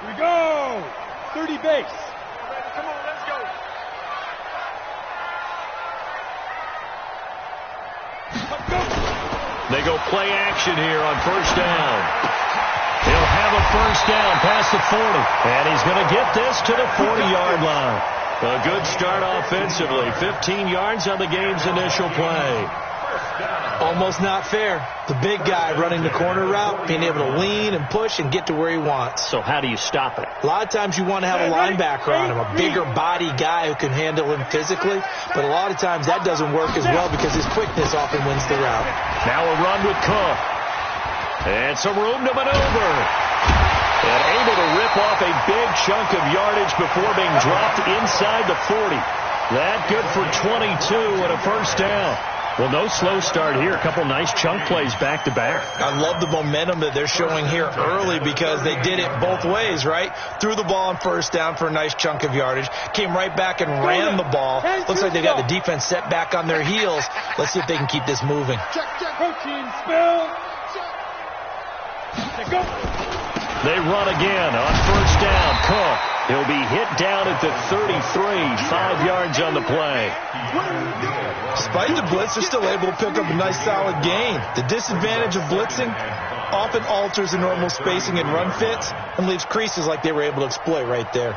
We go. 30 base. Come on, let's go. They go play action here on first down. He'll have a first down past the 40. And he's going to get this to the 40-yard line. A good start offensively. 15 yards on the game's initial play. Almost not fair. The big guy running the corner route, being able to lean and push and get to where he wants. So how do you stop it? A lot of times you want to have a linebacker on him, a bigger body guy who can handle him physically. But a lot of times that doesn't work as well because his quickness often wins the route. Now a run with Cook. And some room to maneuver. And able to rip off a big chunk of yardage before being dropped inside the 40. That good for 22 and a first down. Well, no slow start here. A couple nice chunk plays back-to-back. I love the momentum that they're showing here early because they did it both ways, right? Threw the ball on first down for a nice chunk of yardage. Came right back and ran the ball. Looks like they got the defense set back on their heels. Let's see if they can keep this moving. Protein spill. Go. They run again on first down. Cook. He'll be hit down at the 33, 5 yards on the play. Despite the blitz, they're still able to pick up a nice solid gain. The disadvantage of blitzing often alters the normal spacing and run fits and leaves creases like they were able to exploit right there.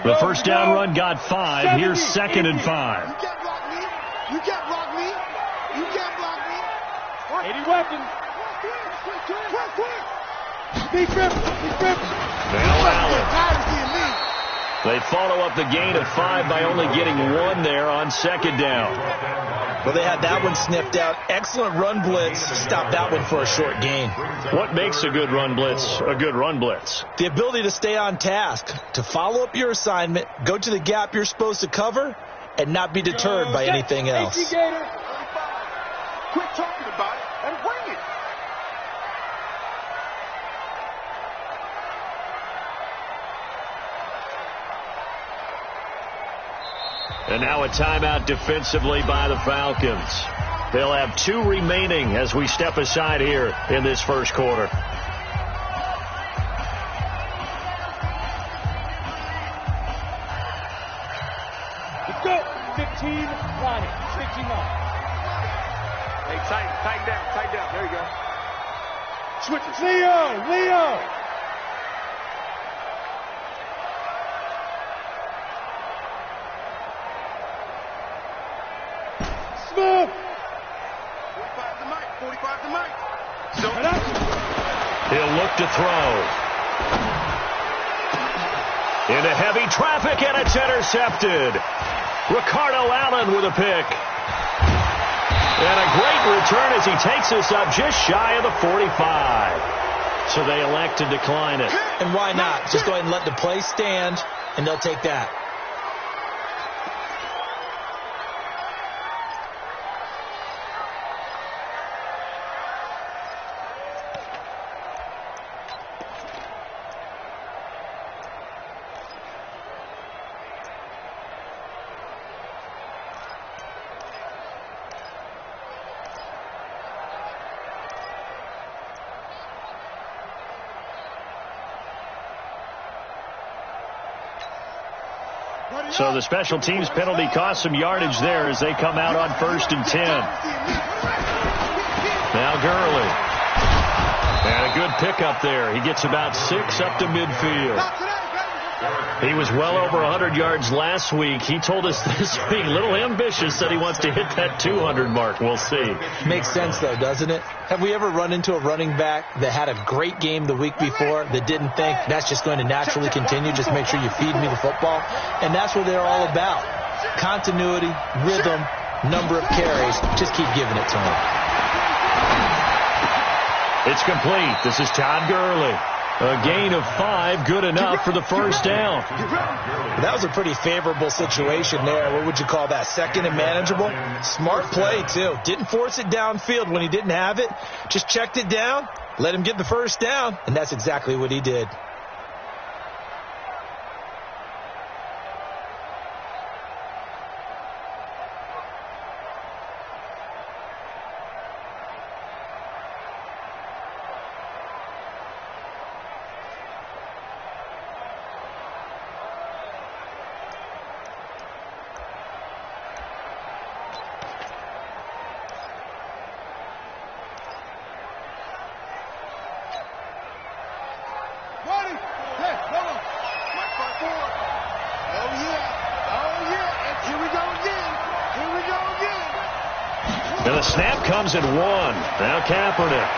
The first down run got 5. Here's 2nd and 5. You can't block me. You can't block me. You can't block me. 80 weapons. Big rip. Now Allen. They follow up the gain of 5 by only getting 1 there on 2nd down. Well, they had that one sniffed out. Excellent run blitz. Stopped that one for a short gain. What makes a good run blitz a good run blitz? The ability to stay on task, to follow up your assignment, go to the gap you're supposed to cover, and not be deterred by anything else. Quit talking about it and bring it. And now a timeout defensively by the Falcons. They'll have 2 remaining as we step aside here in this first quarter. Let's go. 15, Lonnie. 15 on. Hey, tighten down. There you go. Switch. Leo. Smooth. 45 to Mike. He'll look to throw. Into heavy traffic, and it's intercepted. Ricardo Allen with a pick. And a great return as he takes this up just shy of the 45. So they elect to decline it. And why not? Just go ahead and let the play stand, and they'll take that. So the special teams penalty cost some yardage there as they come out on 1st and 10. Now Gurley. And a good pickup there. He gets about 6 up to midfield. He was well over 100 yards last week. He told us this week, a little ambitious, that he wants to hit that 200 mark. We'll see. Makes sense, though, doesn't it? Have we ever run into a running back that had a great game the week before that didn't think that's just going to naturally continue? Just make sure you feed me the football. And that's what they're all about. Continuity, rhythm, number of carries. Just keep giving it to him. It's complete. This is Todd Gurley. A gain of 5, good enough for the first down. That was a pretty favorable situation there. What would you call that? 2nd and manageable? Smart play, too. Didn't force it downfield when he didn't have it. Just checked it down, let him get the first down, and that's exactly what he did. And the snap comes at 1. Now Kaepernick.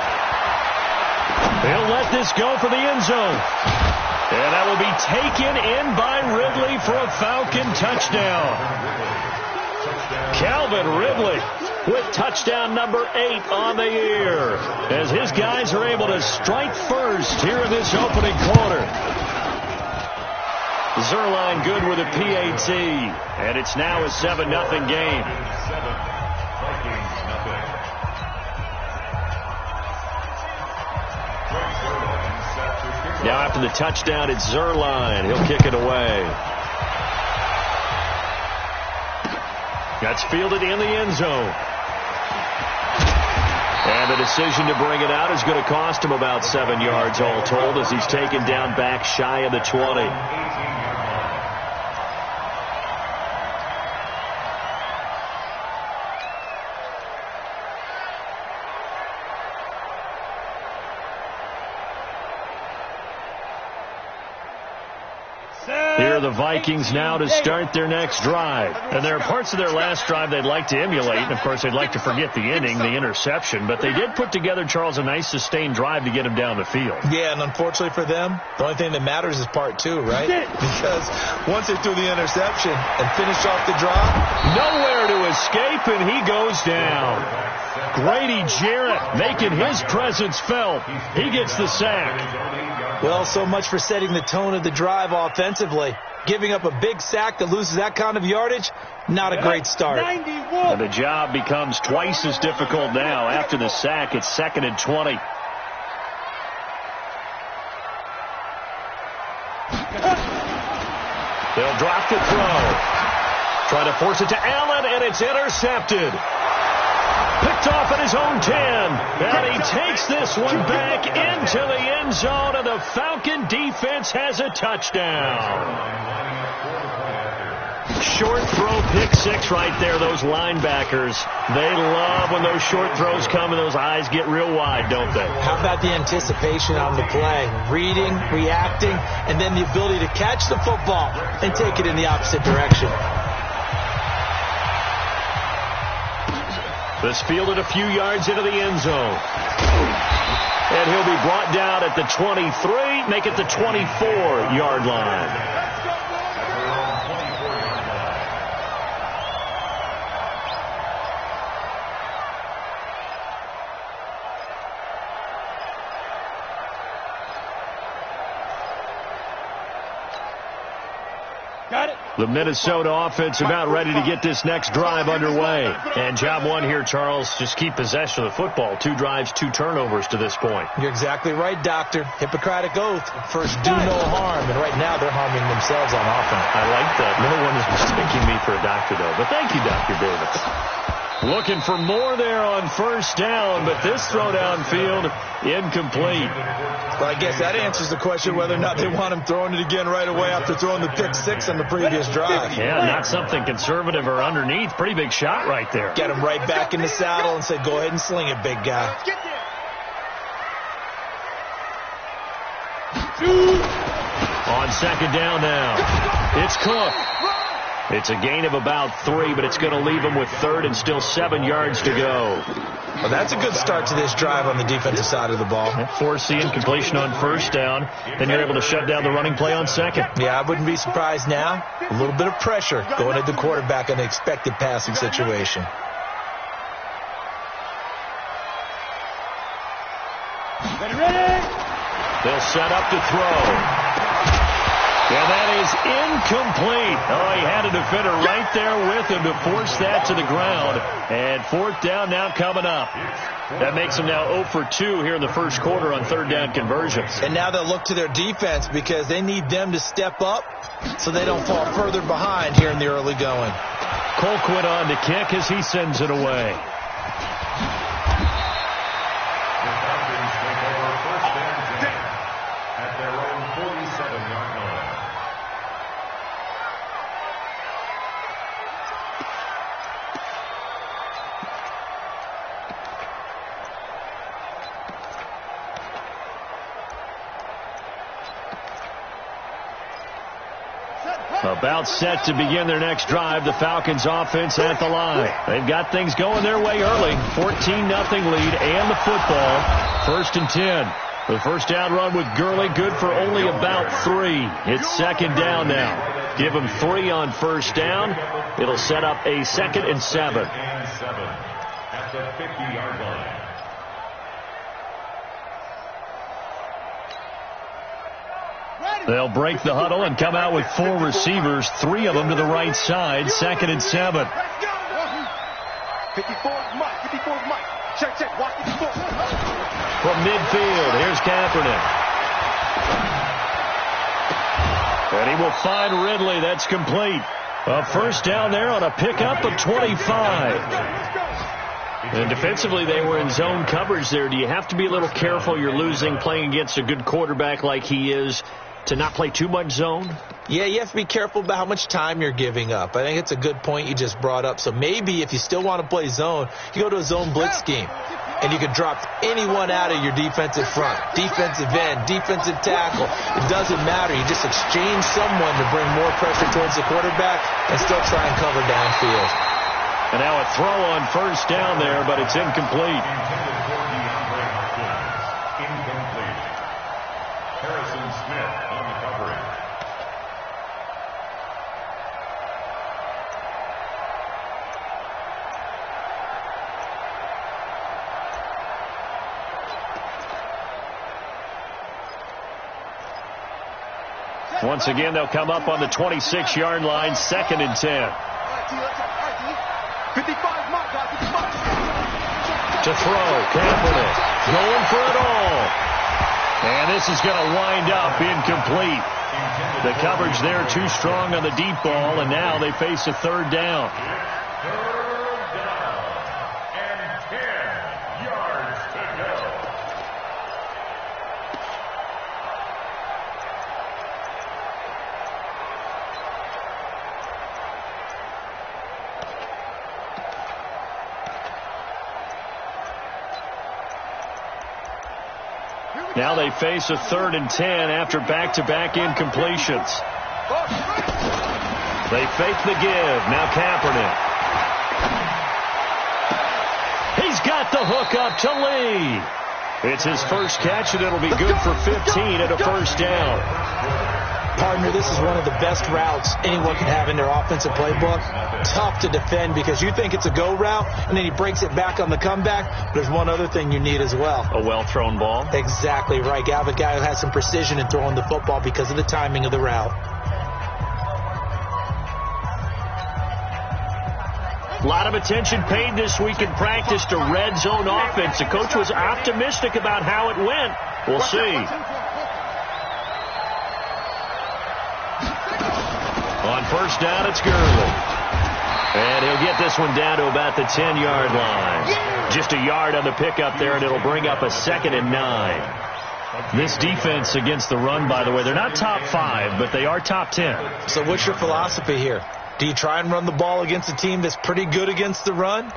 He'll let this go for the end zone. And that will be taken in by Ridley for a Falcon touchdown. Calvin Ridley with touchdown number 8 on the year, as his guys are able to strike first here in this opening quarter. Zerline good with a PAT, and it's now a 7-0 game. Now after the touchdown, it's Zerline. He'll kick it away. That's fielded in the end zone. And the decision to bring it out is going to cost him about 7 yards all told, as he's taken down back shy of the 20. Here are the Vikings now to start their next drive. And there are parts of their last drive they'd like to emulate. And, of course, they'd like to forget the ending, the interception. But they did put together, Charles, a nice sustained drive to get him down the field. Yeah, and unfortunately for them, the only thing that matters is part 2, right? Because once they threw the interception and finished off the drive, nowhere to escape, and he goes down. Grady Jarrett making his presence felt. He gets the sack. Well, so much for setting the tone of the drive offensively. Giving up a big sack that loses that kind of yardage, not a great start. And the job becomes twice as difficult now. After the sack, it's 2nd and 20. They'll drop the throw. Try to force it to Allen, and it's intercepted. Picked off at his own 10. And he takes this one back into the end zone, and the Falcon defense has a touchdown. Short throw, pick 6 right there. Those linebackers, they love when those short throws come and those eyes get real wide, don't they? How about the anticipation on the play? Reading, reacting, and then the ability to catch the football and take it in the opposite direction. This fielded a few yards into the end zone. And he'll be brought down at the 23, make it the 24-yard line. The Minnesota offense about ready to get this next drive underway. And job 1 here, Charles, just keep possession of the football. 2 drives, 2 turnovers to this point. You're exactly right, Doctor. Hippocratic oath. First, do no harm. And right now, they're harming themselves on offense. I like that. No one is mistaking me for a doctor, though. But thank you, Dr. Davis. Looking for more there on first down, but this throw downfield incomplete. Well, I guess that answers the question whether or not they want him throwing it again right away after throwing the pick 6 on the previous drive. Yeah, not something conservative or underneath. Pretty big shot right there. Get him right back in the saddle and say, go ahead and sling it, big guy. On second down now, it's Cook. It's a gain of about 3, but it's going to leave him with 3rd and still 7 yards to go. Well, that's a good start to this drive on the defensive side of the ball. Forcing completion on first down. Then you're able to shut down the running play on second. Yeah, I wouldn't be surprised now. A little bit of pressure going at the quarterback in an expected passing situation. They'll set up to throw. And that is incomplete. Oh, he had a defender right there with him to force that to the ground. And 4th down now coming up. That makes them now 0 for 2 here in the first quarter on 3rd down conversions. And now they'll look to their defense because they need them to step up so they don't fall further behind here in the early going. Colquitt on to kick as he sends it away. About set to begin their next drive. The Falcons offense at the line. They've got things going their way early. 14-0 lead and the football. 1st and 10. The first down run with Gurley, good for only about 3. It's 2nd down now. Give him 3 on 1st down. It'll set up a 2nd and 7. At the 50-yard line. They'll break the huddle and come out with 4 receivers, 3 of them to the right side. 2nd and 7. 54's Mike. 54's Mike. Check. Watch 54. From midfield, here's Kaepernick. And he will find Ridley. That's complete. A first down there on a pickup of 25. And defensively, they were in zone coverage there. Do you have to be a little careful? You're losing playing against a good quarterback like he is, to not play too much zone? Yeah, you have to be careful about how much time you're giving up. I think it's a good point you just brought up. So maybe if you still want to play zone, you go to a zone blitz scheme. And you can drop anyone out of your defensive front. Defensive end, defensive tackle. It doesn't matter. You just exchange someone to bring more pressure towards the quarterback and still try and cover downfield. And now a throw on first down there, but it's incomplete. Harrison Smith on the coverage. Once again, they'll come up on the 26-yard line, 2nd and 10. 55's Mike, guys. 55. To throw, Kaepernick going for it all. And this is going to wind up incomplete. The coverage there too strong on the deep ball, and now they face a 3rd down. 3rd down and 10 yards to go. Now they face a 3rd and 10 after back-to-back incompletions. They fake the give. Now Kaepernick. He's got the hook up to Lee. It's his first catch, and it'll be good for 15 and a first down. Partner, this is one of the best routes anyone can have in their offensive playbook. Tough to defend because you think it's a go route, and then he breaks it back on the comeback. There's one other thing you need as well. A well-thrown ball. Exactly right. You have a guy who has some precision in throwing the football because of the timing of the route. A lot of attention paid this week in practice to red zone offense. The coach was optimistic about how it went. We'll see. On first down, it's Gurley. And he'll get this one down to about the 10-yard line. Just a yard on the pickup there, and it'll bring up a 2nd and 9. This defense against the run, by the way, they're not top 5, but they are top 10. So what's your philosophy here? Do you try and run the ball against a team that's pretty good against the run?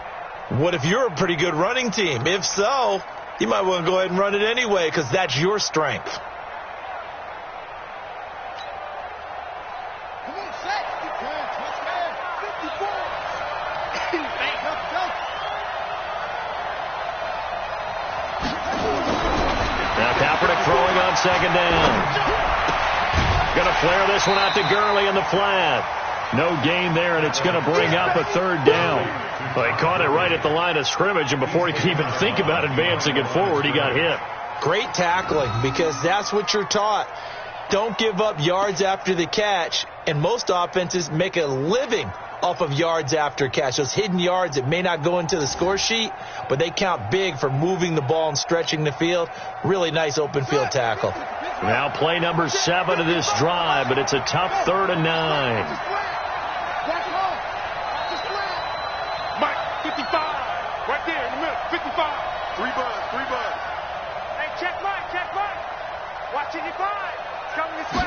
What if you're a pretty good running team? If so, you might want to go ahead and run it anyway because that's your strength. Now Kaepernick throwing on 2nd down. Going to flare this one out to Gurley in the flat. No gain there, and it's going to bring up a 3rd down. Well, he caught it right at the line of scrimmage, and before he could even think about advancing it forward, he got hit. Great tackling because that's what you're taught. Don't give up yards after the catch, and most offenses make a living off of yards after catch. Those hidden yards that may not go into the score sheet, but they count big for moving the ball and stretching the field. Really nice open field tackle. Now play number 7 of this drive, but it's a tough 3rd and 9. Mike, 55. Right there in the middle. 55. 3 buds. Hey, check Mike. Watching your 5. Coming this way.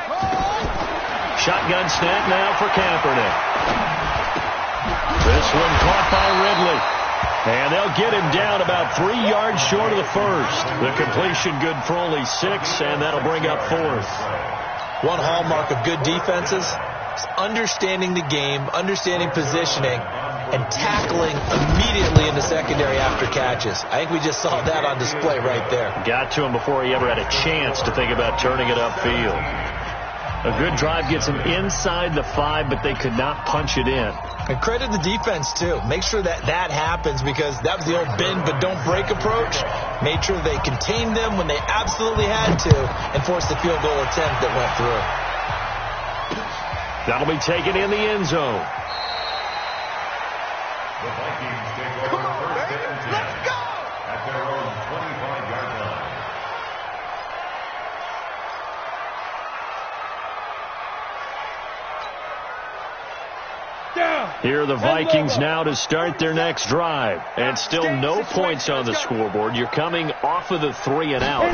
Shotgun snap now for Kaepernick. This one caught by Ridley. And they'll get him down about 3 yards short of the first. The completion good for only 6, and that'll bring up 4th. One hallmark of good defenses, is understanding the game, understanding positioning, and tackling immediately in the secondary after catches. I think we just saw that on display right there. Got to him before he ever had a chance to think about turning it upfield. A good drive gets them inside the 5, but they could not punch it in. And credit the defense, too. Make sure that that happens, because that was the old bend but don't break approach. Made sure they contained them when they absolutely had to and forced the field goal attempt that went through. That'll be taken in the end zone. The Vikings take over first and 10 at their own 25-yard line. Here are the Vikings now to start their next drive. And still no points on the scoreboard. You're coming off of the 3 and out.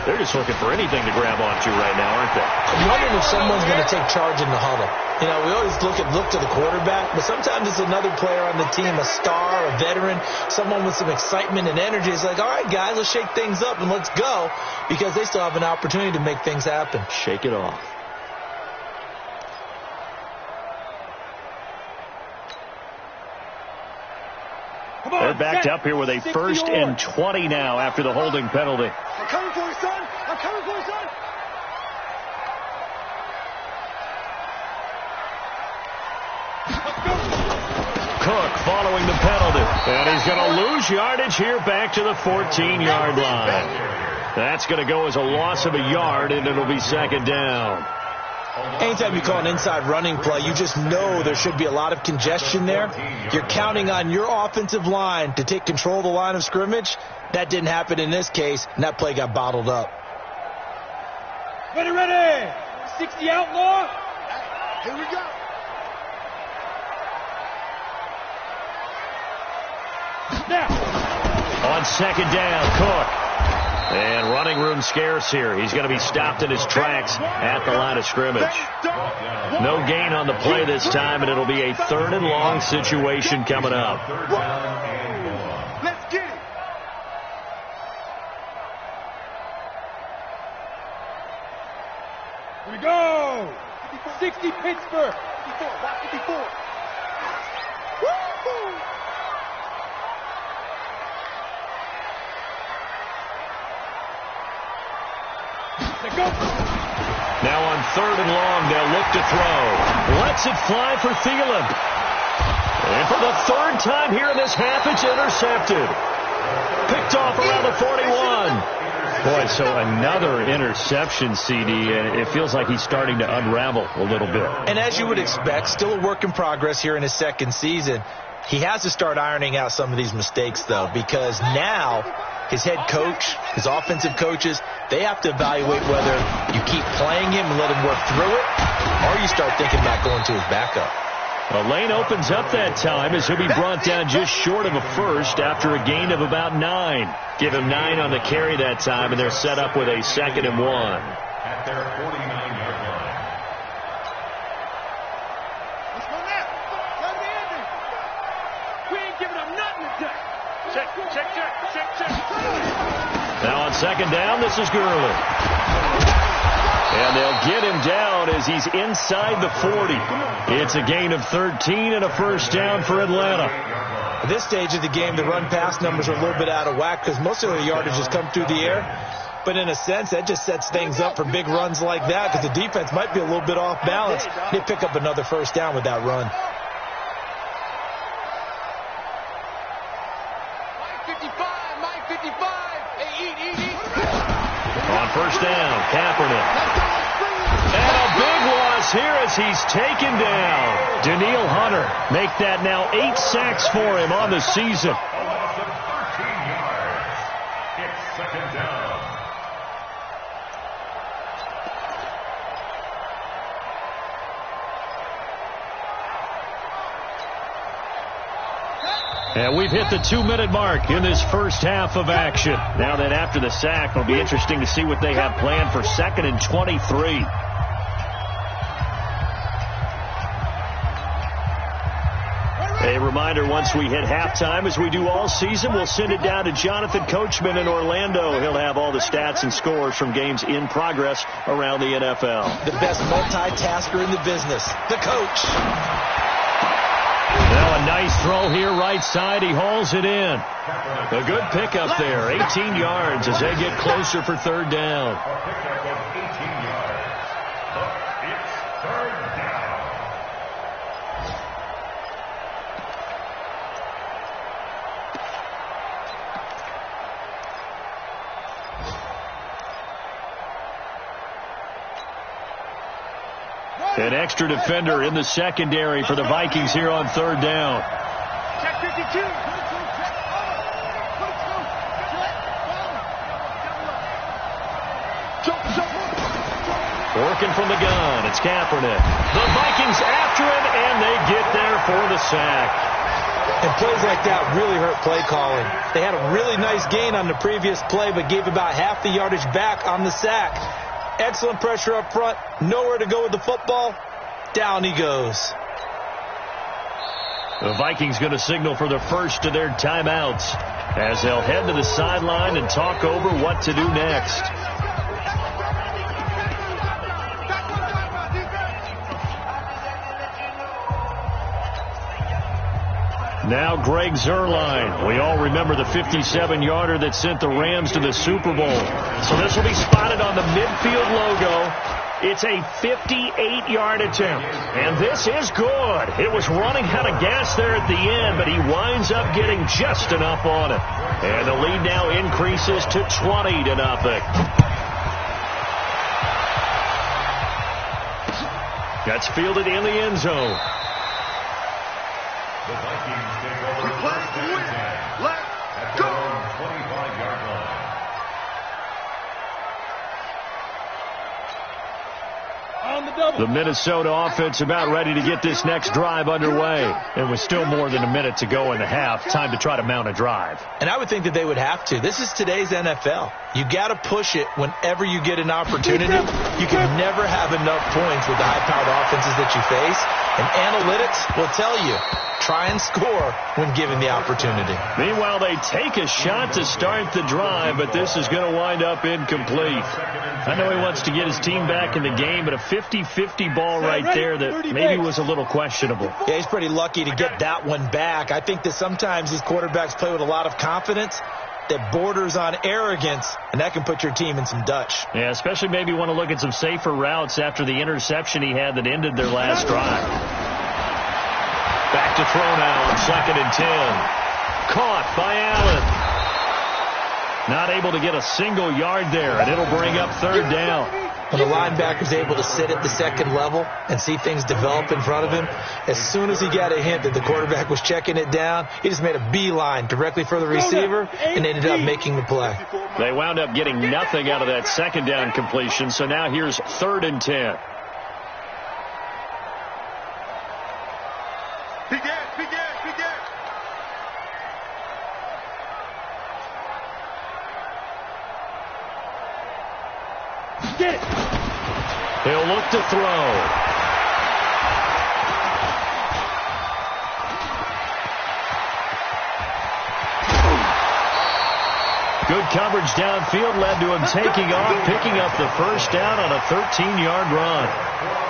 They're just looking for anything to grab onto right now, aren't they? I'm wondering if someone's going to take charge in the huddle. You know, we always look to the quarterback, but sometimes it's another player on the team, a star, a veteran, someone with some excitement and energy. It's like, all right, guys, let's shake things up and let's go, because they still have an opportunity to make things happen. Shake it off. They're backed up here with a 1st and 20 now after the holding penalty. I'm coming for you, son. I'm coming for you, son. Cook following the penalty. And he's going to lose yardage here back to the 14-yard line. That's going to go as a loss of a yard, and it'll be 2nd down. Anytime you call an inside running play, you just know there should be a lot of congestion there. You're counting on your offensive line to take control of the line of scrimmage. That didn't happen in this case, and that play got bottled up. Ready. 60 outlaw. Here we go. Now. On 2nd down, Cook. And running room scarce here. He's going to be stopped in his tracks at the line of scrimmage. No gain on the play this time, and it'll be a 3rd and long situation coming up. Let's get it. Here we go. 60 Pittsburgh. 54. Woo! Now on 3rd and long, they'll look to throw. Lets it fly for Thielen. And for the 3rd time here in this half, it's intercepted. Picked off around the 41. Boy, so another interception, CD, and it feels like he's starting to unravel a little bit. And as you would expect, still a work in progress here in his 2nd season. He has to start ironing out some of these mistakes, though, because now his head coach, his offensive coaches, they have to evaluate whether you keep playing him and let him work through it, or you start thinking about going to his backup. The lane opens up that time as he'll be brought down just short of a 1st after a gain of about 9. Give him 9 on the carry that time, and they're set up with a 2nd and 1. At their 49-yard line. Let's go now. Let me in there. We ain't giving up nothing today. Check. Now on 2nd down, this is Gurley. And they'll get him down as he's inside the 40. It's a gain of 13 and a 1st down for Atlanta. At this stage of the game, the run-pass numbers are a little bit out of whack because most of the yardage has come through the air. But in a sense, that just sets things up for big runs like that because the defense might be a little bit off balance. They pick up another 1st down with that run. Mike 55. Hey, On 1st down, Kaepernick. And a big loss here as he's taken down. Danielle Hunter make that now 8 sacks for him on the season. A loss of 13 yards. It's 2nd down. And we've hit the 2-minute mark in this first half of action. Now that after the sack, it'll be interesting to see what they have planned for 2nd and 23. A reminder, once we hit halftime, as we do all season, we'll send it down to Jonathan Coachman in Orlando. He'll have all the stats and scores from games in progress around the NFL. The best multitasker in the business, the coach. Now a nice throw here, right side. He hauls it in. A good pickup there, 18 yards as they get closer for third down. A pickup of 18 yards. It's third down. An extra defender in the secondary for the Vikings here on third down. Check 52. Working from the gun, it's Kaepernick. The Vikings after him, and they get there for the sack. And plays like that really hurt play calling. They had a really nice gain on the previous play, but gave about half the yardage back on the sack. Excellent pressure up front. Nowhere to go with the football. Down he goes. The Vikings going to signal for the first of their timeouts as they'll head to the sideline and talk over what to do next. Now Greg Zuerlein. We all remember the 57-yarder that sent the Rams to the Super Bowl. So this will be spotted on the midfield logo. It's a 58-yard attempt. And this is good. It was running out of gas there at the end, but he winds up getting just enough on it. And the lead now increases to 20-0. That's fielded in the end zone. The Vikings take over first and 10 at their own 25-yard line. The Minnesota offense about ready to get this next drive underway. And with still more than a minute to go in the half, time to try to mount a drive. And I would think that they would have to. This is today's NFL. You got to push it whenever you get an opportunity. You can never have enough points with the high-powered offenses that you face. And analytics will tell you, try and score when given the opportunity. Meanwhile, they take a shot to start the drive, but this is going to wind up incomplete. I know he wants to get his team back in the game, but a 50-50 ball right there that maybe was a little questionable. Yeah, he's pretty lucky to get that one back. I think that sometimes these quarterbacks play with a lot of confidence that borders on arrogance, and that can put your team in some Dutch. Yeah, especially maybe want to look at some safer routes after the interception he had that ended their last drive. Back to throw now on 2nd and 10. Caught by Allen. Not able to get a single yard there, and it'll bring up third down. When the linebacker's able to sit at the second level and see things develop in front of him, as soon as he got a hint that the quarterback was checking it down, he just made a beeline directly for the receiver and ended up making the play. They wound up getting nothing out of that second down completion, so now here's 3rd and 10. He'll look to throw. Good coverage downfield led to him taking off, picking up the first down on a 13-yard run.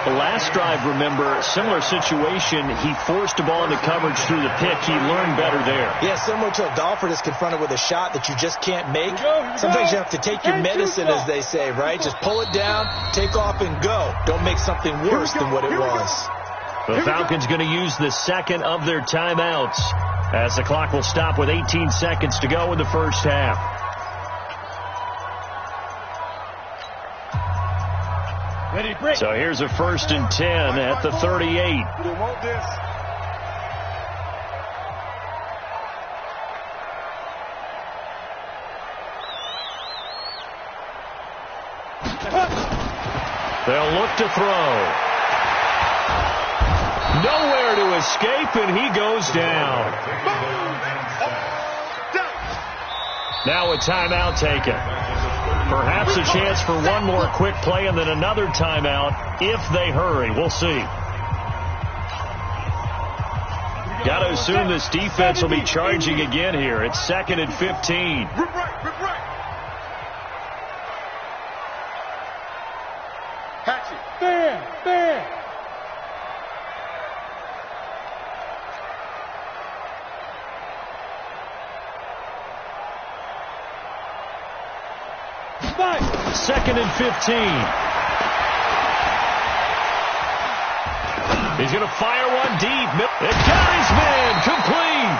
The last drive, remember, similar situation. He forced the ball into coverage through the pick. He learned better there. Yeah, similar to a golfer that's confronted with a shot that you just can't make. Sometimes you have to take your medicine, as they say, right? Just pull it down, take off, and go. Don't make something worse than what it was. The Falcons going to use the second of their timeouts as the clock will stop with 18 seconds to go in the first half. So here's a 1st and 10 at the 38. They'll look to throw. Nowhere to escape, and he goes down. Now a timeout taken. Perhaps a chance for one more quick play and then another timeout if they hurry. We'll see. Got to assume this defense will be charging again here. It's 2nd and 15. Rip right, rip right. Hatchet. Fair. Fight. 2nd and 15. He's going to fire one deep. It got his man complete.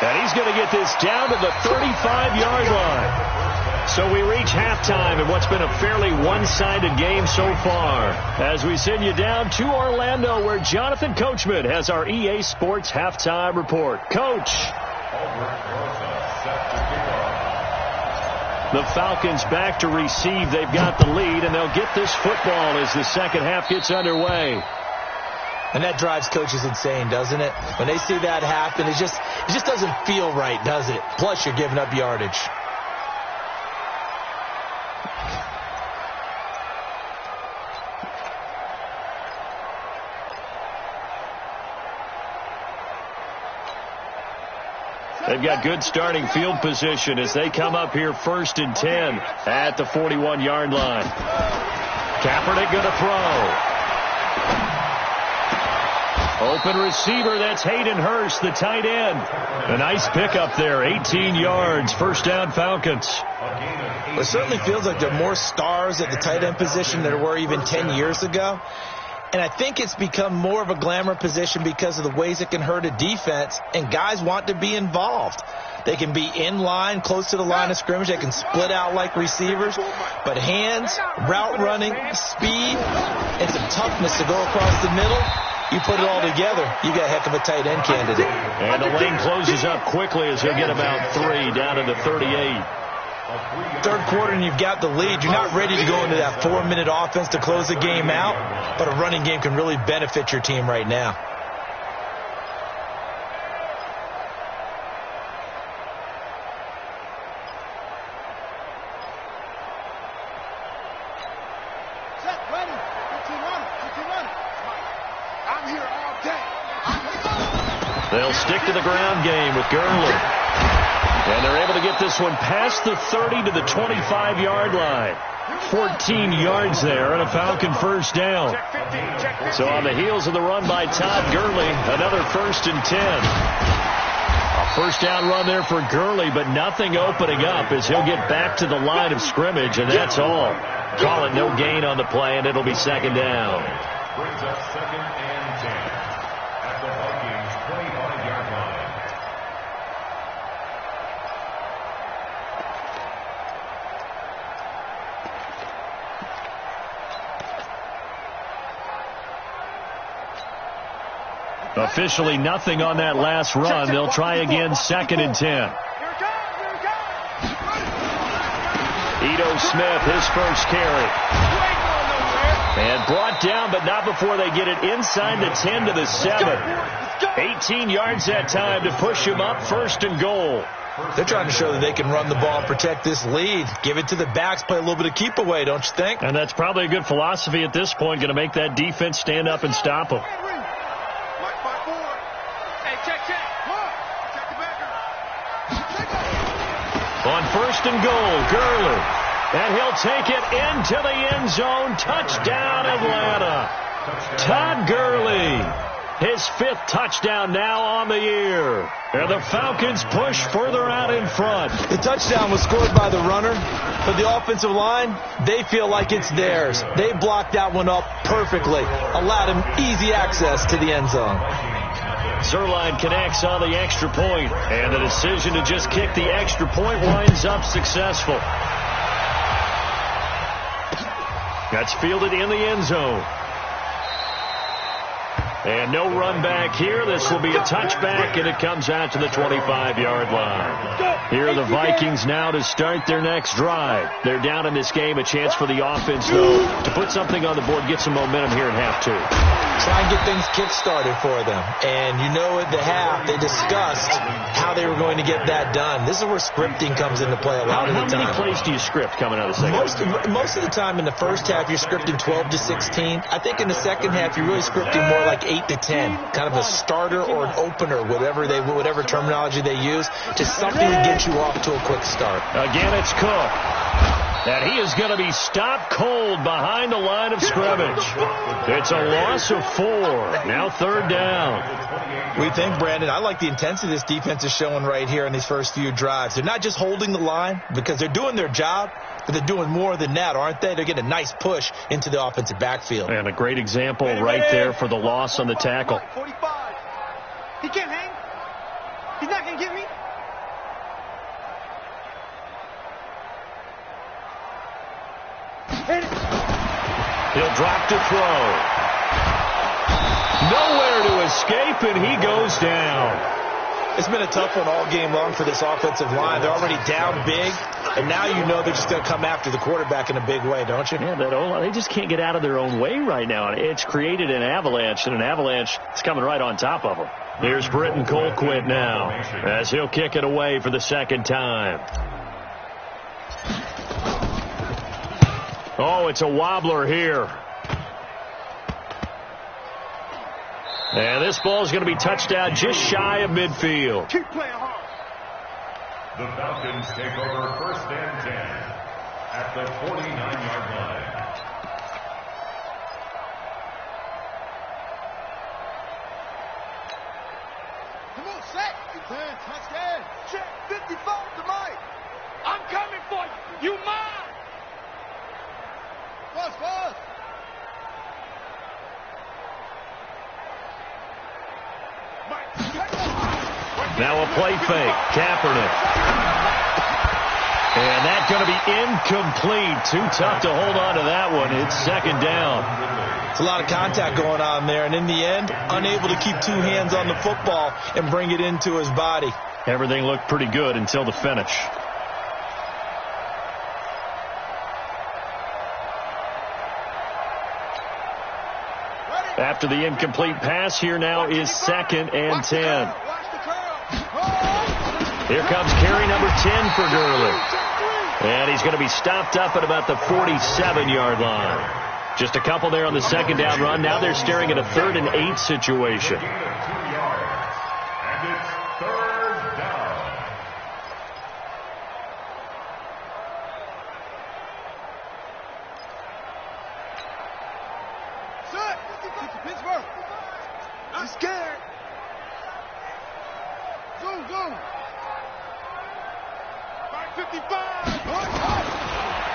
And he's going to get this down to the 35-yard line. So we reach halftime in what's been a fairly one-sided game so far. As we send you down to Orlando, where Jonathan Coachman has our EA Sports halftime report. Coach. The Falcons back to receive. They've got the lead, and they'll get this football as the second half gets underway. And that drives coaches insane, doesn't it? When they see that happen, it just doesn't feel right, does it? Plus, you're giving up yardage. They've got good starting field position as they come up here 1st and 10 at the 41-yard line. Kaepernick going to throw. Open receiver, that's Hayden Hurst, the tight end. A nice pickup there, 18 yards, first down Falcons. It certainly feels like there are more stars at the tight end position than there were even 10 years ago. And I think it's become more of a glamour position because of the ways it can hurt a defense, and guys want to be involved. They can be in line, close to the line of scrimmage. They can split out like receivers. But hands, route running, speed, and some toughness to go across the middle, you put it all together, you got a heck of a tight end candidate. And the lane closes up quickly as he'll get about 3 down to the 38. Third quarter and you've got the lead. You're not ready to go into that 4-minute offense to close the game out, but a running game can really benefit your team right now. They'll stick to the ground game with Gurley. And they're able to get this one past the 30 to the 25-yard line. 14 yards there and a Falcon first down. So on the heels of the run by Todd Gurley, another 1st and 10. A first down run there for Gurley, but nothing opening up as he'll get back to the line of scrimmage, and that's all. Call it no gain on the play, and it'll be second down. Brings up 2nd and 10 at the Vikings 25-yard line. Officially nothing on that last run. They'll try again 2nd and 10. Ito Smith, his first carry. And brought down, but not before they get it inside the 10 to the 7. 18 yards that time to push him up 1st and goal. They're trying to show that they can run the ball and protect this lead. Give it to the backs, play a little bit of keep away, don't you think? And that's probably a good philosophy at this point, going to make that defense stand up and stop them. On 1st and goal, Gurley. And he'll take it into the end zone. Touchdown, Atlanta. Todd Gurley. His 5th touchdown now on the year. And the Falcons push further out in front. The touchdown was scored by the runner, but the offensive line, they feel like it's theirs. They blocked that one up perfectly. Allowed him easy access to the end zone. Zerline connects on the extra point, and the decision to just kick the extra point winds up successful. That's fielded in the end zone. And no run back here. This will be a touchback, and it comes out to the 25-yard line. Here are the Vikings now to start their next drive. They're down in this game. A chance for the offense, though, to put something on the board, get some momentum here in half 2. Try and get things kick-started for them. And you know at the half, they discussed how they were going to get that done. This is where scripting comes into play a lot of the time. How many plays do you script coming out of the second? Most of the time in the first half, you're scripting 12 to 16. I think in the second half, you're really scripting more like 8 to 10, kind of a starter or an opener, whatever terminology they use, just something to get you off to a quick start. Again, it's Cook. And he is going to be stopped cold behind the line of scrimmage. It's a loss of 4. Now 3rd down. We think, Brandon, I like the intensity this defense is showing right here in these first few drives. They're not just holding the line because they're doing their job, but they're doing more than that, aren't they? They're getting a nice push into the offensive backfield. And a great example right there for the loss on the tackle. 45. He can't hang. He's not going to get me. He'll drop to throw. Nowhere to escape, and he goes down. It's been a tough one all game long for this offensive line. They're already down big, and now you know they're just going to come after the quarterback in a big way, don't you? Yeah, they just can't get out of their own way right now. It's created an avalanche, and an avalanche is coming right on top of them. Here's Britton Colquitt now, as he'll kick it away for the 2nd time. Oh, it's a wobbler here. And this ball is going to be touched out just shy of midfield. Keep playing hard. The Falcons take over 1st and 10 at the 49-yard line. Come on, set. Touchdown. Check 55 to Mike. I'm coming for you. You mine. Buzz. Now a play fake. Kaepernick. And that's going to be incomplete. Too tough to hold on to that one. It's 2nd down. It's a lot of contact going on there, and in the end, unable to keep 2 hands on the football and bring it into his body. Everything looked pretty good until the finish. After the incomplete pass, here now is 2nd and 10. Here comes carry number 10 for Gurley. And he's going to be stopped up at about the 47-yard line. Just a couple there on the 2nd down run. Now they're staring at a 3rd and 8 situation. And it's 3rd down. Pittsburgh. I'm scared. Zoom. 55.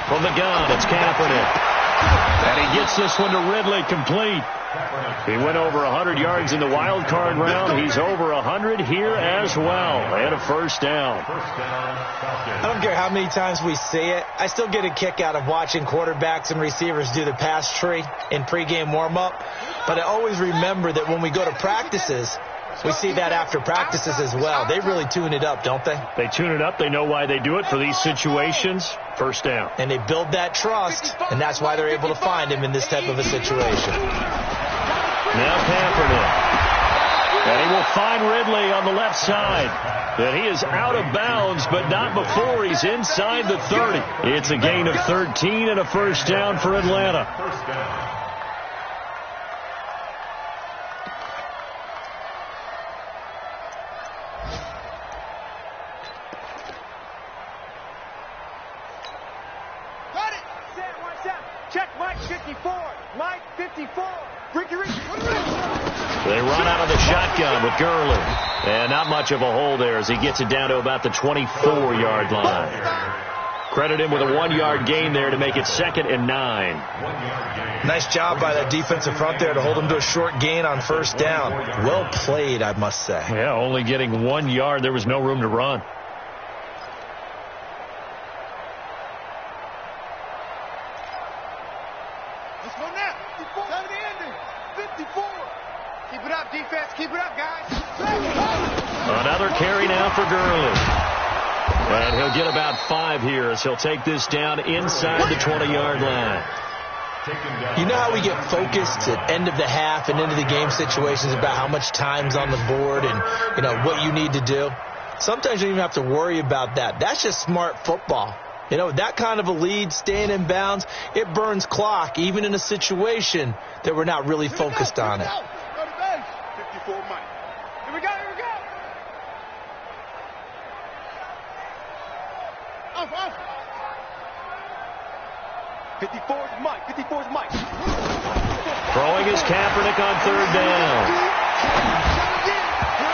From the gun, it's Kaepernick. And he gets this one to Ridley complete. He went over 100 yards in the wild card round. He's over 100 here as well. And a 1st down. I don't care how many times we say it. I still get a kick out of watching quarterbacks and receivers do the pass tree in pregame warm-up. But I always remember that when we go to practices, we see that after practices as well. They really tune it up, don't they? They tune it up. They know why they do it for these situations. 1st down. And they build that trust, and that's why they're able to find him in this type of a situation. Now Kaepernick. And he will find Ridley on the left side. And he is out of bounds, but not before he's inside the 30. It's a gain of 13 and a 1st down for Atlanta. 1st down. Check Mike 54. Mike 54. Ricky. They run out of the shotgun with Gurley. And not much of a hole there as he gets it down to about the 24-yard line. Credit him with a 1-yard gain there to make it 2nd and 9. Nice job by that defensive front there to hold him to a short gain on 1st down. Well played, I must say. Yeah, only getting 1 yard. There was no room to run. Let's go now. 54. Time to end it. 54. Keep it up, defense. Keep it up, guys. Another carry now for Gurley. And he'll get about 5 here as he'll take this down inside the 20-yard line. You know how we get focused at end of the half and into the game situations about how much time's on the board and, you know, what you need to do? Sometimes you don't even have to worry about that. That's just smart football. You know, that kind of a lead, staying in bounds, it burns clock, even in a situation that we're not really focused on it. 54 Mike. Here we go, here we go. Off. 54's Mike. 54's Mike. Throwing his Kaepernick on third down.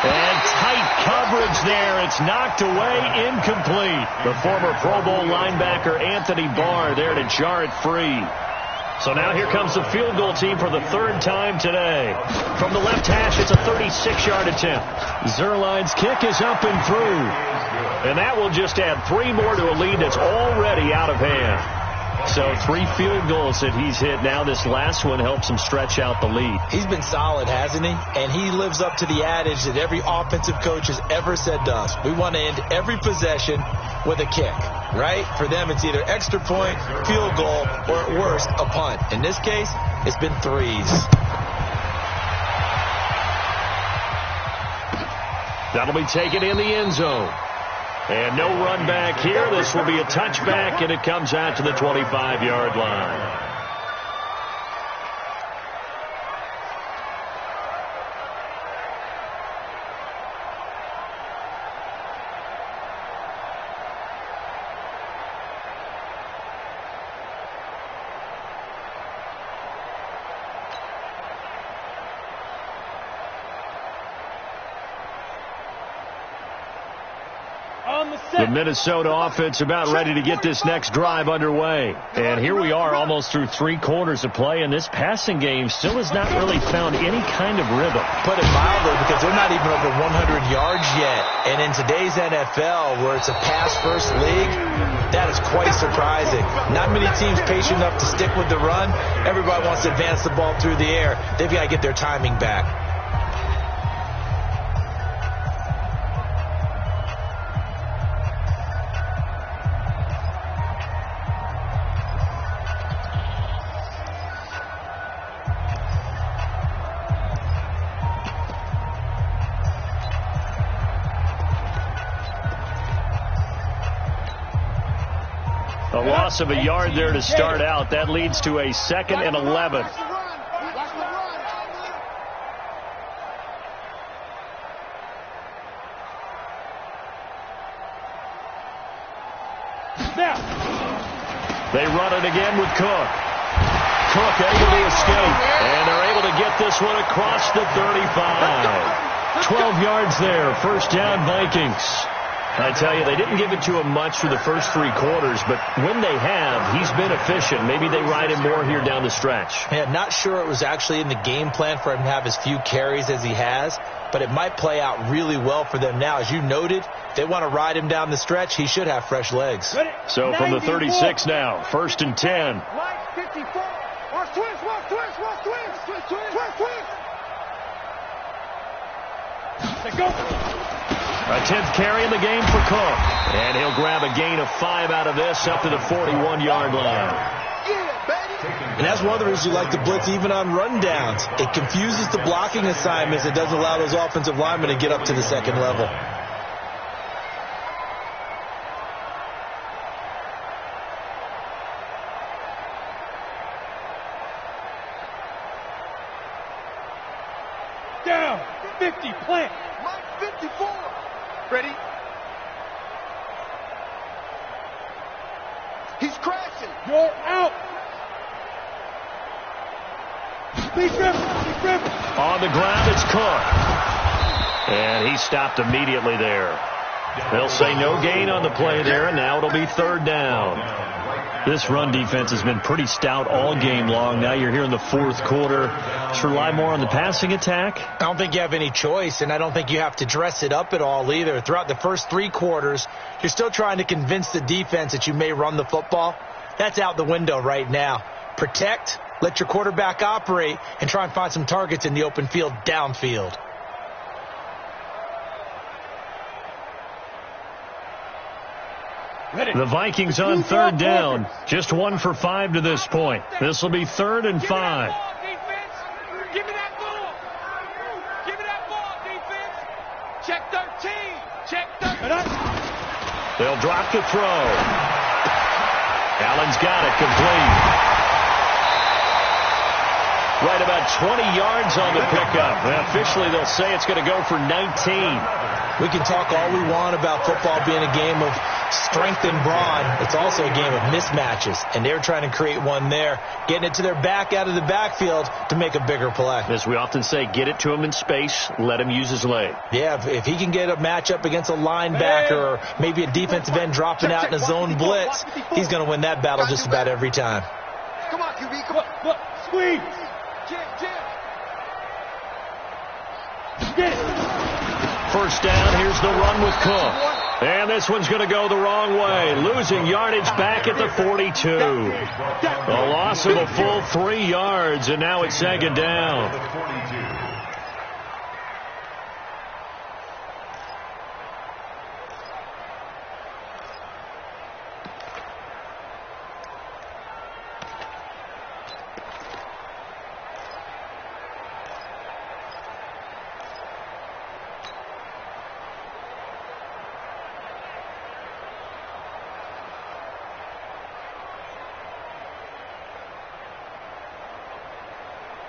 And tight coverage there. It's knocked away, incomplete. The former Pro Bowl linebacker Anthony Barr there to jar it free. So now here comes the field goal team for the third time today. From the left hash, it's a 36-yard attempt. Zerline's kick is up and through. And that will just add 3 more to a lead that's already out of hand. So 3 field goals that he's hit. Now this last one helps him stretch out the lead. He's been solid, hasn't he? And he lives up to the adage that every offensive coach has ever said to us. We want to end every possession with a kick, right? For them, it's either extra point, field goal, or at worst, a punt. In this case, it's been 3s. That'll be taken in the end zone. And no run back here. This will be a touchback, and it comes out to the 25-yard line. The Minnesota offense about ready to get this next drive underway. And here we are almost through 3 quarters of play, and this passing game still has not really found any kind of rhythm. Put it mildly, because they're not even over 100 yards yet. And in today's NFL, where it's a pass-first league, that is quite surprising. Not many teams patient enough to stick with the run. Everybody wants to advance the ball through the air. They've got to get their timing back. A loss of a yard there to start out. That leads to a 2nd and 11. They run it again with Cook. Cook able to escape. And they're able to get this one across the 35. 12 yards there. First down, Vikings. I tell you, they didn't give it to him much through the first 3 quarters, but when they have, he's been efficient. Maybe they ride him more here down the stretch. Yeah, not sure it was actually in the game plan for him to have as few carries as he has, but it might play out really well for them now. As you noted, if they want to ride him down the stretch, he should have fresh legs. So from the 36 now, 1st and 10. Mike 54. Watch twist. Let's go. A 10th carry in the game for Cook. And he'll grab a gain of 5 out of this up to the 41-yard line. Yeah, baby. And that's one of the reasons you like to blitz even on rundowns. It confuses the blocking assignments. It doesn't allow those offensive linemen to get up to the 2nd level. Down. 50. Plant. Mike 54. Ready? He's crashing. You're out. Be driven. On the ground, it's Cook. And he stopped immediately there. They'll say no gain on the play there, and now it'll be 3rd down. This run defense has been pretty stout all game long. Now you're here in the 4th quarter. Just rely more on the passing attack. I don't think you have any choice, and I don't think you have to dress it up at all either. Throughout the first 3 quarters, you're still trying to convince the defense that you may run the football. That's out the window right now. Protect, let your quarterback operate, and try and find some targets in the open field downfield. The Vikings on 3rd down. Just 1 for 5 to this point. This will be 3rd and 5. Give me that ball. Give me that ball, defense. Check 13. Check 13. They'll drop the throw. Allen's got it complete. Right about 20 yards on the pickup. And officially, they'll say it's going to go for 19. We can talk all we want about football being a game of strength and brawn. It's also a game of mismatches, and they're trying to create one there, getting it to their back out of the backfield to make a bigger play. As we often say, get it to him in space, let him use his leg. Yeah, if he can get a matchup against a linebacker or maybe a defensive end dropping out in a zone blitz, he's going to win that battle just about every time. Come on, QB, come on. Look, squeeze. Jim. First down, here's the run with Cook. And this one's going to go the wrong way. Losing yardage back at the 42. A loss of a full 3 yards, and now it's second down.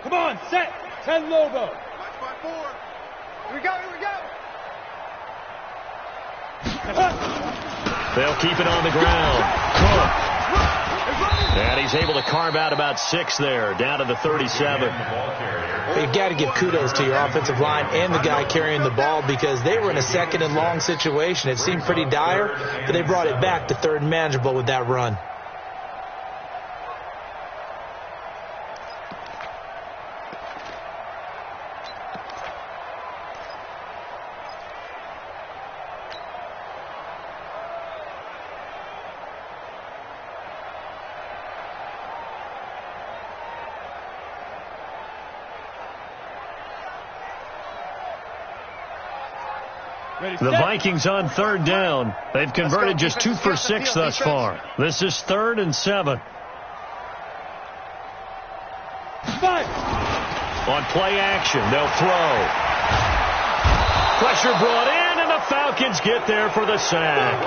Come on, set. 10 logo. Watch my 4. Here we go. They'll keep it on the ground. Cook. And he's able to carve out about 6 there, down to the 37. You got to give kudos to your offensive line and the guy carrying the ball because they were in a second and long situation. It seemed pretty dire, but they brought it back to third and manageable with that run. The Vikings on third down. They've converted just 2 for 6 thus far. This is 3rd and 7. On play action, they'll throw. Pressure brought in, and the Falcons get there for the sack.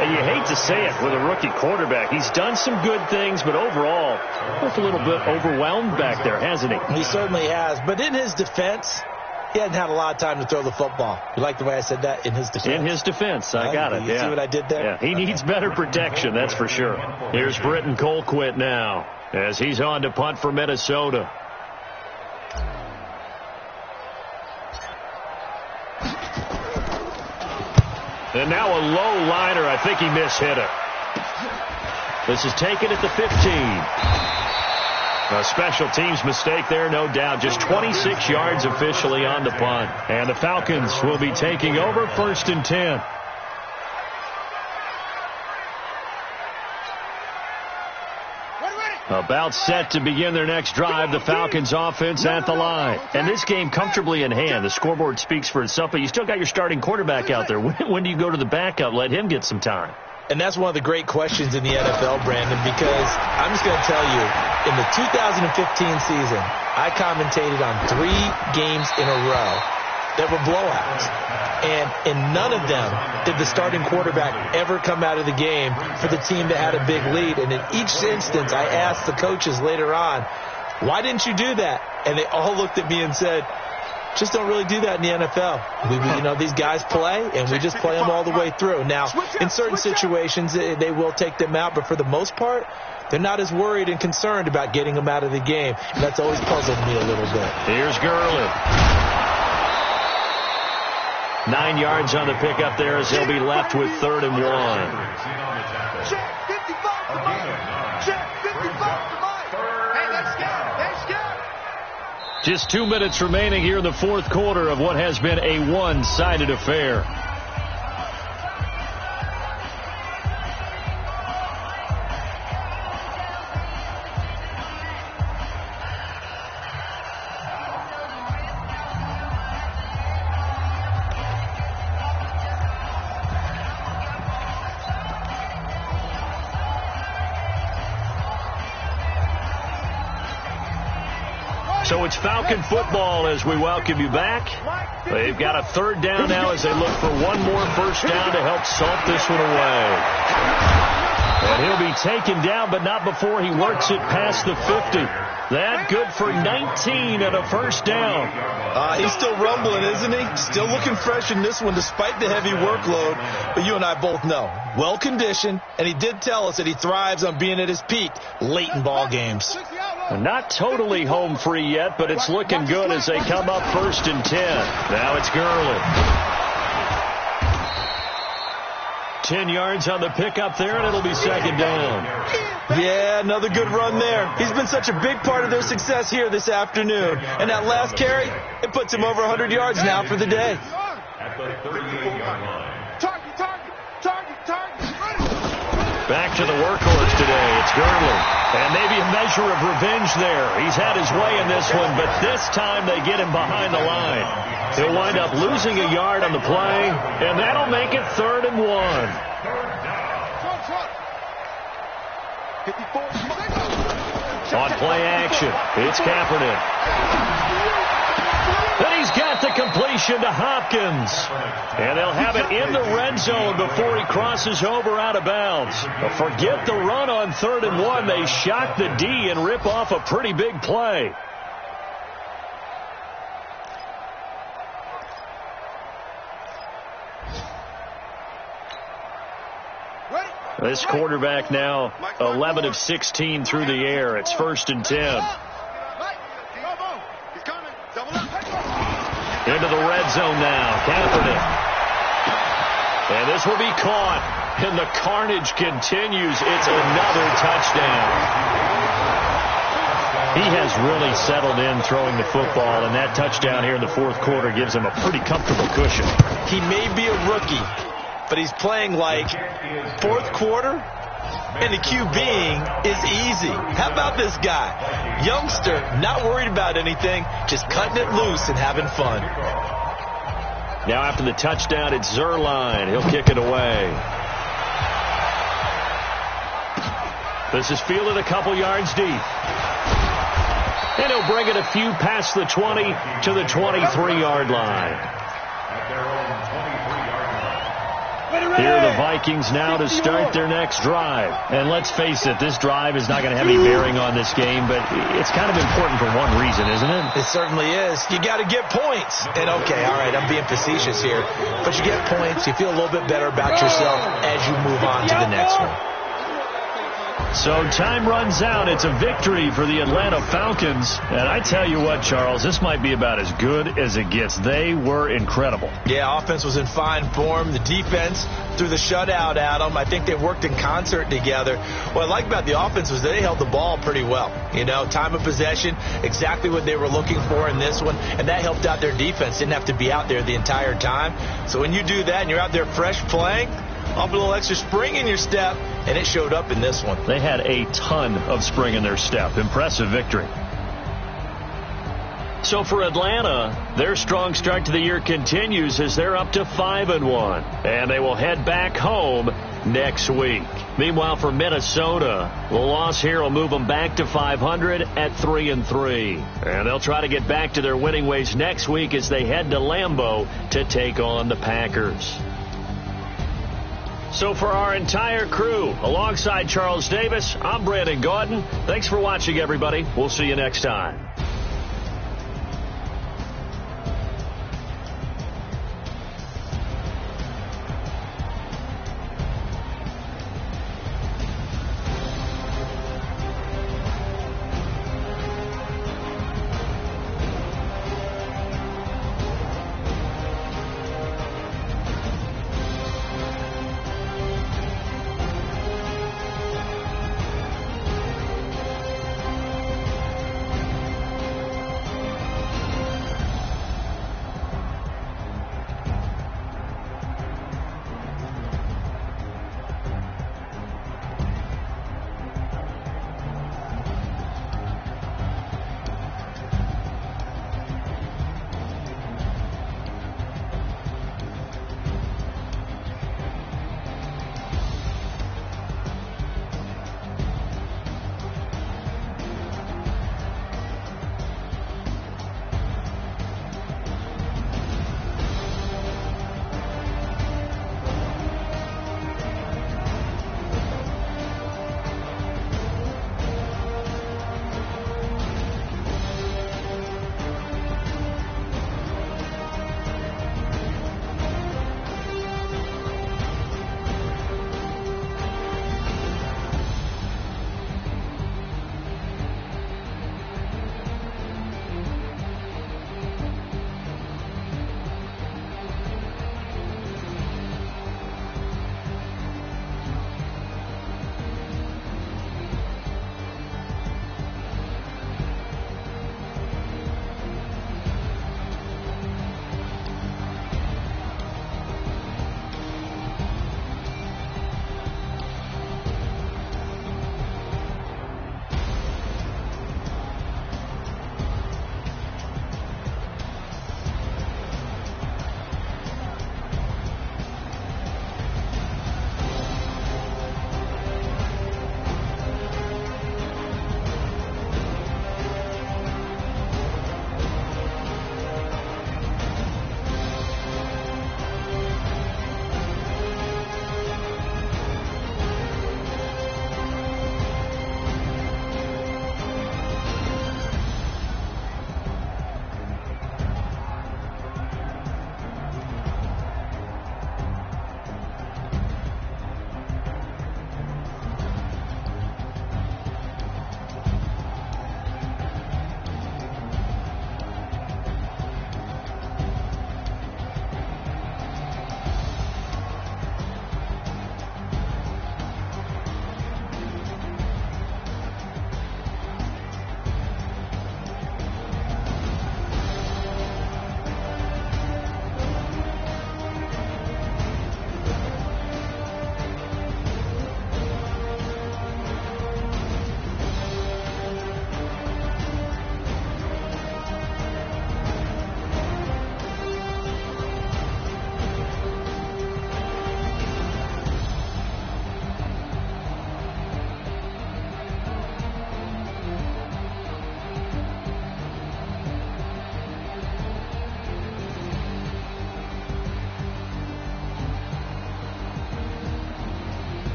And you hate to say it with a rookie quarterback. He's done some good things, but overall, looked a little bit overwhelmed back there, hasn't he? He certainly has. But in his defense, he hadn't had a lot of time to throw the football. You like the way I said that? In his defense. In his defense. I got it. You see what I did there? Yeah, he needs better protection, that's for sure. Here's Britton Colquitt now as he's on to punt for Minnesota. And now a low liner. I think he mishit it. This is taken at the 15. A special teams mistake there, no doubt. Just 26 yards officially on the punt. And the Falcons will be taking over 1st and 10. About set to begin their next drive, the Falcons offense at the line. And this game comfortably in hand. The scoreboard speaks for itself, but you still got your starting quarterback out there. When do you go to the backup? Let him get some time. And that's one of the great questions in the NFL, Brandon, because I'm just going to tell you, in the 2015 season, I commentated on 3 games in a row that were blowouts. And in none of them did the starting quarterback ever come out of the game for the team that had a big lead. And in each instance, I asked the coaches later on, why didn't you do that? And they all looked at me and said, just don't really do that in the NFL. These guys play, and we just play them all the way through. Now, in certain situations, they will take them out, but for the most part, they're not as worried and concerned about getting them out of the game. And that's always puzzled me a little bit. Here's Gurley. 9 yards on the pickup there as they'll be left with 3rd and 1. Check 55 to Mike. Check 55 to Mike. Hey, let's go. Just 2 minutes remaining here in the 4th quarter of what has been a one-sided affair. So it's Falcon football as we welcome you back. They've got a 3rd down now as they look for one more first down to help salt this one away. And he'll be taken down, but not before he works it past the 50. That good for 19 and a first down. He's still rumbling, isn't he? Still looking fresh in this one despite the heavy workload. But you and I both know, well-conditioned, and he did tell us that he thrives on being at his peak late in ball games. Not totally home free yet, but it's looking good as they come up 1st and 10. Now it's Gurley. 10 yards on the pickup there, and it'll be 2nd down. Yeah, another good run there. He's been such a big part of their success here this afternoon. And that last carry, it puts him over 100 yards now for the day. At the 38-yard line. Back to the workhorse today. It's Gurley. And maybe a measure of revenge there. He's had his way in this one, but this time they get him behind the line. He'll wind up losing a yard on the play, and that'll make it 3rd and 1. On play action, it's Kaepernick. Then he's got the completion to Hopkins. And they'll have it in the red zone before he crosses over out of bounds. But forget the run on 3rd and 1. They shock the D and rip off a pretty big play. This quarterback now 11 of 16 through the air. It's 1st and 10. Into the red zone now. Kaepernick. And this will be caught. And the carnage continues. It's another touchdown. He has really settled in throwing the football, and that touchdown here in the 4th quarter gives him a pretty comfortable cushion. He may be a rookie, but he's playing like 4th quarter, and the QBing is easy. How about this guy? Youngster, not worried about anything, just cutting it loose and having fun. Now after the touchdown, it's Zerline. He'll kick it away. This is fielded a couple yards deep. And he'll bring it a few past the 20 to the 23-yard line. Here are the Vikings now to start their next drive. And let's face it, this drive is not going to have any bearing on this game, but it's kind of important for one reason, isn't it? It certainly is. You got to get points. And okay, all right, I'm being facetious here, but you get points, you feel a little bit better about yourself as you move on to the next one. So time runs out. It's a victory for the Atlanta Falcons. And I tell you what, Charles, this might be about as good as it gets. They were incredible. Yeah, offense was in fine form. The defense threw the shutout at them. I think they worked in concert together. What I like about the offense was they held the ball pretty well. You know, time of possession, exactly what they were looking for in this one. And that helped out their defense. Didn't have to be out there the entire time. So when you do that and you're out there fresh playing, off a little extra spring in your step, and it showed up in this one. They had a ton of spring in their step. Impressive victory. So for Atlanta, their strong start to the year continues as they're up to 5-1. And they will head back home next week. Meanwhile, for Minnesota, the loss here will move them back to 500 at 3-3. And they'll try to get back to their winning ways next week as they head to Lambeau to take on the Packers. So for our entire crew, alongside Charles Davis, I'm Brandon Gaudin. Thanks for watching, everybody. We'll see you next time.